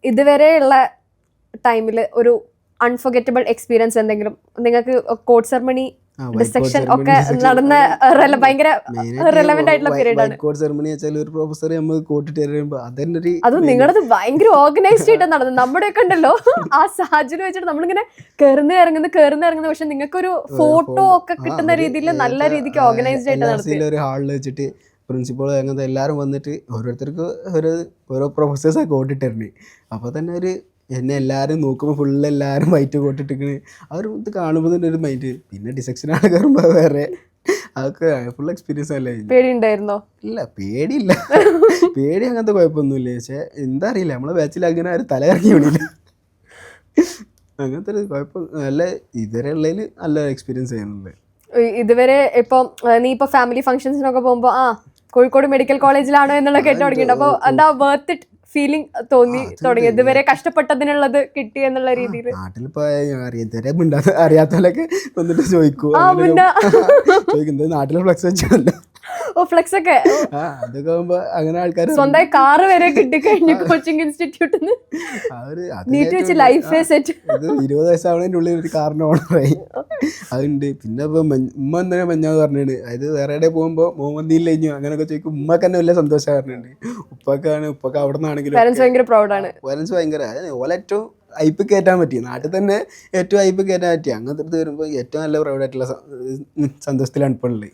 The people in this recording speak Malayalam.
ഇതുവരെയുള്ള ടൈമിൽ ഒരു അൺഫർഗറ്റബിൾ എക്സ്പീരിയൻസ് എന്തെങ്കിലും നിങ്ങൾക്ക് കോഡ് സെറമണി ഡിസെക്ഷൻ ഒക്കെ നടന്ന ഭയങ്കര റെലവെന്റ് ആയിട്ടുള്ള പീരീഡ് ആണ്. അതും നിങ്ങളത് ഭയങ്കര ഓർഗനൈസ്ഡ് ആയിട്ട് നടന്നത്. നമ്മുടെയൊക്കെ ഉണ്ടല്ലോ ആ സാഹചര്യം വെച്ചിട്ട് നമ്മളിങ്ങനെ കയറുന്ന ഇറങ്ങുന്ന പക്ഷെ നിങ്ങൾക്കൊരു ഫോട്ടോ ഒക്കെ കിട്ടുന്ന രീതിയിൽ നല്ല രീതിക്ക് ഓർഗനൈസ്ഡ് ആയിട്ട് നടത്തി. പ്രിൻസിപ്പൾ അങ്ങനത്തെ എല്ലാവരും വന്നിട്ട് ഓരോരുത്തർക്ക് ഓരോ പ്രൊഫസേഴ്സൊക്കെ കോട്ടിട്ടിരുന്നു. അപ്പോൾ തന്നെ ഒരു എന്നെ എല്ലാവരും നോക്കുമ്പോൾ ഫുള്ള് എല്ലാവരും വൈറ്റ് കോട്ടിട്ടിരിക്കണ്. അവർ ഇത് കാണുമ്പോൾ തന്നെ ഒരു മൈൻഡ്. പിന്നെ ഡിസെക്ഷനാണ് കയറുമ്പോൾ വേറെ അതൊക്കെ ഫുൾ എക്സ്പീരിയൻസ് അല്ലേ. പേടിയുണ്ടായിരുന്നോ? ഇല്ല, പേടിയില്ല. പേടി അങ്ങനത്തെ കുഴപ്പമൊന്നുമില്ല. പക്ഷെ എന്താ അറിയില്ല, നമ്മളെ ബാച്ചിൽ അങ്ങനെ ആരും തല ഇറങ്ങി വിടില്ല. അങ്ങനത്തെ ഒരു കുഴപ്പം നല്ല ഇതുവരെ ഉള്ളതിൽ നല്ല എക്സ്പീരിയൻസ് ചെയ്യുന്നുണ്ട്. ഇതുവരെ ഇപ്പം നീ ഇപ്പൊ ഫാമിലി ഫംഗ്ഷൻസിനൊക്കെ പോകുമ്പോ കോഴിക്കോട് മെഡിക്കൽ കോളേജിലാണോ എന്നുള്ള കേട്ട് തുടങ്ങിയിട്ടുണ്ട്. അപ്പൊ എന്താ വർത്ത് ഇറ്റ് ഫീലിംഗ് തോന്നി തുടങ്ങി? ഇതുവരെ കഷ്ടപ്പെട്ടതിനുള്ളത് കിട്ടി എന്നുള്ള രീതിയിൽ. നാട്ടിലിപ്പോ ഇതുവരെ അറിയാത്തവരൊക്കെ വന്നിട്ട് ചോദിക്കും, നാട്ടിലെ ഫ്ലെക്സ് വെച്ചല്ലോ. ഫ്ലെക്സ് ഒക്കെ അതൊക്കെ ആകുമ്പോ അങ്ങനെ ആൾക്കാർ സ്വന്തമായി കാറ് വരെ കിട്ടിക്കഴിഞ്ഞു കോച്ചിങ് ഇൻസ്റ്റിറ്റ്യൂട്ടിൽ നീട്ടി വെച്ച് ലൈഫ് സെറ്റ്. 20 വയസ്സാവണതിന്റെ ഉള്ളിൽ ഒരു കാറിന് ഓണറായി അതുണ്ട്. പിന്നെ ഇപ്പൊ ഉമ്മ എന്തിനാ മഞ്ഞാന്ന് പറഞ്ഞിട്ട്, അതായത് വേറെ എവിടെ പോകുമ്പോ മോമന്തിയിൽ കഴിഞ്ഞു അങ്ങനെയൊക്കെ ചോദിക്കും. ഉമ്മക്ക് തന്നെ വലിയ സന്തോഷം പറഞ്ഞിട്ടുണ്ട്. ഉപ്പൊക്കെ അവിടെ നിന്നാണെങ്കിലും ഭയങ്കര പ്രൗഡാണ്. പേരൻസ് ഭയങ്കര ഓല ഏറ്റവും ഐപ്പ് കയറ്റാൻ പറ്റി, നാട്ടിൽ തന്നെ ഏറ്റവും ഐപ്പ് കയറ്റാൻ പറ്റി. അങ്ങനത്തെ വരുമ്പോൾ ഏറ്റവും നല്ല പ്രൗഡായിട്ടുള്ള സന്തോഷത്തിലാണ് ഇപ്പോൾ ഉള്ളത്.